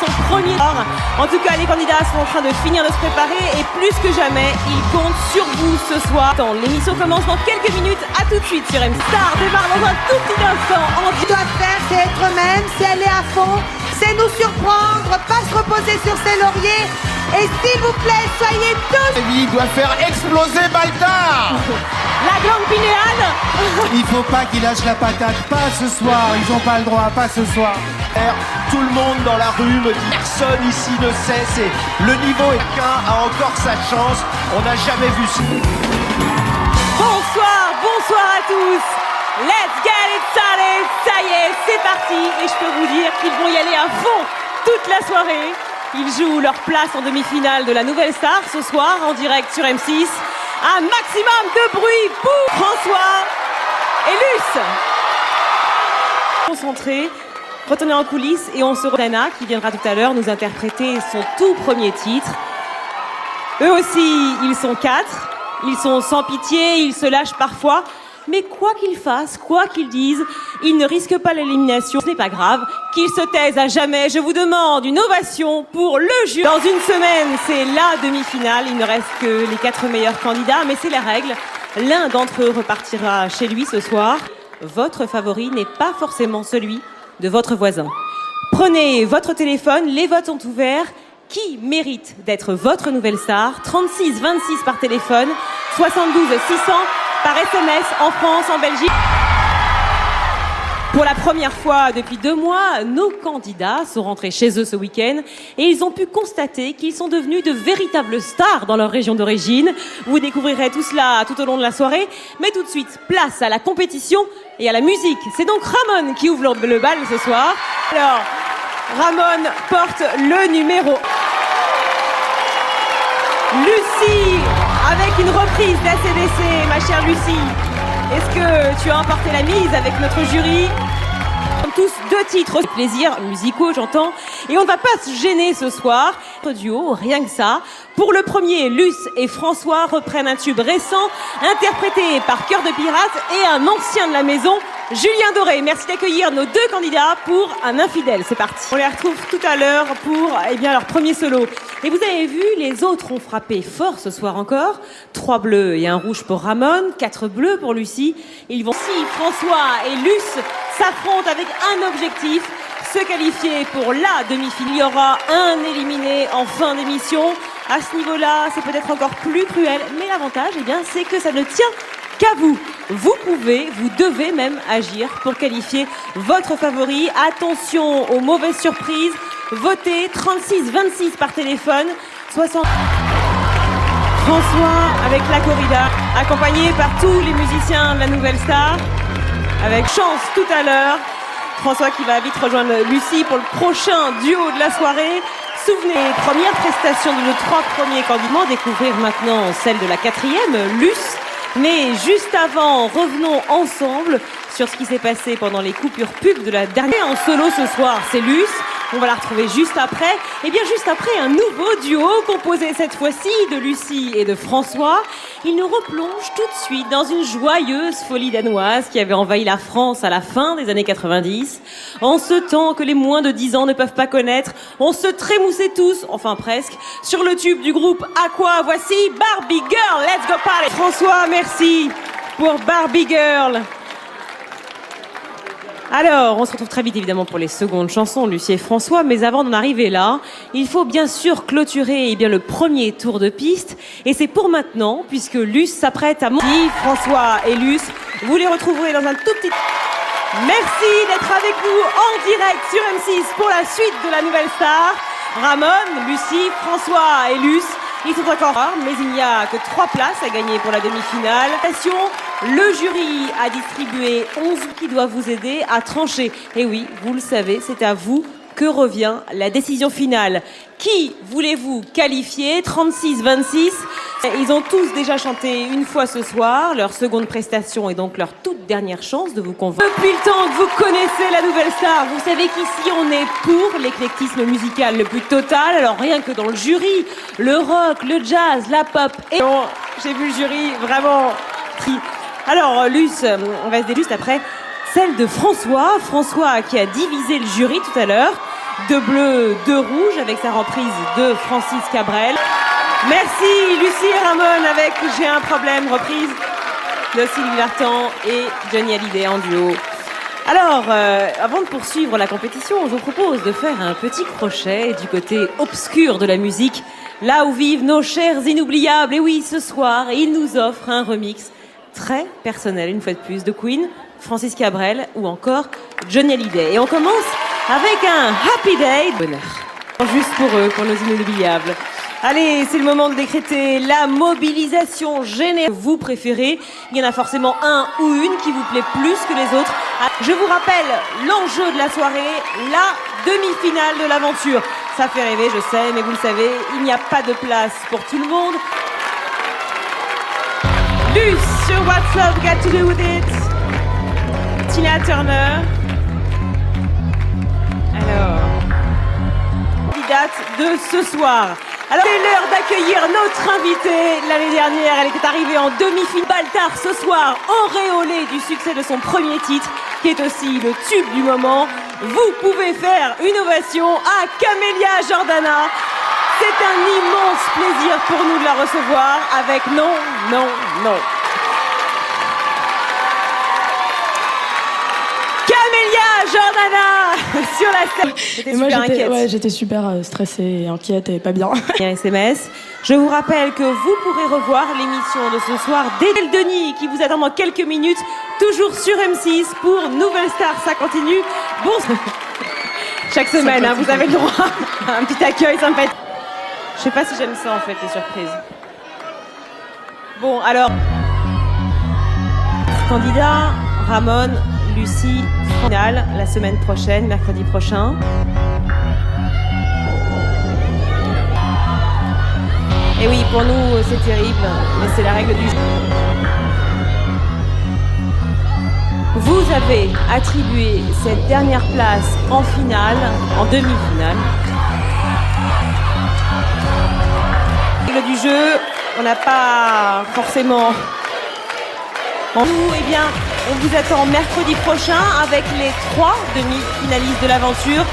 son premier or. En tout cas, les candidats sont en train de finir de se préparer et plus que jamais, ils comptent sur vous ce soir. L'émission commence dans quelques minutes. À tout de suite sur M. Star démarre dans un tout petit instant. Ce qu'il doit faire, c'est être eux-mêmes, c'est aller à fond, c'est nous surprendre, pas se reposer sur ses lauriers. Et s'il vous plaît, soyez tous... Il doit faire exploser Baltar. La glande pinéale. Il faut pas qu'ils lâchent la patate, pas ce soir, ils ont pas le droit, pas ce soir. Tout le monde dans la rue me dit personne ici ne sait, c'est le niveau et qu'un a encore sa chance, on n'a jamais vu ça. Bonsoir à tous. Let's get it started. Ça y est, c'est parti. Et je peux vous dire qu'ils vont y aller à fond toute la soirée. Ils jouent leur place en demi-finale de la Nouvelle Star ce soir en direct sur M6. Un maximum de bruit pour François et Luce. Concentrés, retournez en coulisses et on se retrouve Dana qui viendra tout à l'heure nous interpréter son tout premier titre. Eux aussi, ils sont 4. Ils sont sans pitié, ils se lâchent parfois. Mais quoi qu'ils fassent, quoi qu'ils disent, ils ne risquent pas l'élimination. Ce n'est pas grave, qu'ils se taisent à jamais. Je vous demande une ovation pour le jury. Dans une semaine, c'est la demi-finale. Il ne reste que les 4 meilleurs candidats, mais c'est la règle. L'un d'entre eux repartira chez lui ce soir. Votre favori n'est pas forcément celui de votre voisin. Prenez votre téléphone, les votes sont ouverts. Qui mérite d'être votre nouvelle star? 36 26 par téléphone, 72 600 par SMS en France, en Belgique. Pour la première fois depuis 2 mois, nos candidats sont rentrés chez eux ce week-end et ils ont pu constater qu'ils sont devenus de véritables stars dans leur région d'origine. Vous découvrirez tout cela tout au long de la soirée, mais tout de suite, place à la compétition et à la musique. C'est donc Ramon qui ouvre le bal ce soir. Alors, Ramon porte le numéro. Lucie, avec une reprise d'ACDC, ma chère Lucie. Est-ce que tu as emporté la mise avec notre jury? Tous 2 titres, plaisirs musicaux j'entends, et on ne va pas se gêner ce soir. Duo, rien que ça. Pour le premier, Luce et François reprennent un tube récent, interprété par Cœur de Pirate et un ancien de la maison, Julien Doré. Merci d'accueillir nos 2 candidats pour Un Infidèle. C'est parti. On les retrouve tout à l'heure pour leur premier solo. Et vous avez vu, les autres ont frappé fort ce soir encore. 3 bleus et un rouge pour Ramon, 4 bleus pour Lucie. Ils vont, si François et Luce s'affrontent avec un objectif, se qualifier pour la demi-finale. Il y aura un éliminé en fin d'émission. À ce niveau-là, c'est peut-être encore plus cruel, mais l'avantage, c'est que ça ne tient qu'à vous. Vous pouvez, vous devez même agir pour qualifier votre favori. Attention aux mauvaises surprises. Votez 36 26 par téléphone, 60. François avec la corrida, accompagné par tous les musiciens de la Nouvelle Star, avec chance tout à l'heure. François qui va vite rejoindre Lucie pour le prochain duo de la soirée. Souvenez, première prestation de nos 3 premiers candidats. Découvrir maintenant celle de la 4e, Luce. Mais juste avant, revenons ensemble sur ce qui s'est passé pendant les coupures pub de la dernière. En solo ce soir, c'est Luce. On va la retrouver juste après. Et bien juste après, un nouveau duo composé cette fois-ci de Lucie et de François. Il nous replonge tout de suite dans une joyeuse folie danoise qui avait envahi la France à la fin des années 90. En ce temps que les moins de 10 ans ne peuvent pas connaître, on se trémoussait tous, enfin presque, sur le tube du groupe Aqua. Voici Barbie Girl. Let's go party. François, merci pour Barbie Girl. Alors, on se retrouve très vite évidemment pour les secondes chansons, Lucie et François, mais avant d'en arriver là, il faut bien sûr clôturer le premier tour de piste, et c'est pour maintenant, puisque Luce s'apprête à monter. François et Luce, vous les retrouverez dans un tout petit... Merci d'être avec nous en direct sur M6 pour la suite de la Nouvelle Star. Ramon, Lucie, François et Luce, ils sont encore rares, mais il n'y a que 3 places à gagner pour la demi-finale. Le jury a distribué 11 qui doivent vous aider à trancher. Et oui, vous le savez, c'est à vous que revient la décision finale. Qui voulez-vous qualifier? 36 26. Ils ont tous déjà chanté une fois ce soir. Leur seconde prestation est donc leur toute dernière chance de vous convaincre. Depuis le temps que vous connaissez la Nouvelle Star, vous savez qu'ici on est pour l'éclectisme musical le plus total. Alors rien que dans le jury, le rock, le jazz, la pop et... J'ai vu le jury vraiment qui... Alors Luce, on va se déluster après celle de François. François qui a divisé le jury tout à l'heure. 2 bleus, 2 rouges avec sa reprise de Francis Cabrel. Merci Lucie et Ramon avec J'ai un problème, reprise de Sylvie Vartan et Johnny Hallyday en duo. Alors, avant de poursuivre la compétition, je vous propose de faire un petit crochet du côté obscur de la musique, là où vivent nos chers inoubliables. Et oui, ce soir, ils nous offrent un remix très personnel, une fois de plus, de Queen, Francis Cabrel ou encore Johnny Hallyday. Et on commence avec un Happy Day. Bonheur. Juste pour eux, pour nos inoubliables. Allez, c'est le moment de décréter la mobilisation générale. Vous préférez, il y en a forcément un ou une qui vous plaît plus que les autres. Je vous rappelle l'enjeu de la soirée, la demi-finale de l'aventure. Ça fait rêver, je sais, mais vous le savez, il n'y a pas de place pour tout le monde. Luce sur What's Love Got to Do With It. Tina Turner. Alors, candidate de ce soir. Alors, c'est l'heure d'accueillir notre invitée. L'année dernière, elle était arrivée en demi-finale. Baltar, ce soir, auréolée du succès de son premier titre, qui est aussi le tube du moment. Vous pouvez faire une ovation à Camélia Jordana. C'est un immense plaisir pour nous de la recevoir avec Non, Non, Non. Camélia Jordana sur la scène. J'étais super inquiète. Ouais, j'étais super stressée et inquiète et pas bien. Un SMS. Je vous rappelle que vous pourrez revoir l'émission de ce soir d'Edel Denis qui vous attend dans quelques minutes, toujours sur M6 pour Nouvelle Star. Ça continue. Bon, chaque semaine, hein, vous avez le droit à un petit accueil sympathique. Je sais pas si j'aime ça en fait, les surprises. Bon, alors, candidat, Ramon, Lucie, finale la semaine prochaine, mercredi prochain. Et oui, pour nous, c'est terrible, mais c'est la règle du jeu. Vous avez attribué cette dernière place en finale, en demi-finale. Règle du jeu, on n'a pas forcément... Nous, eh bien, on vous attend mercredi prochain avec les 3 demi-finalistes de l'aventure.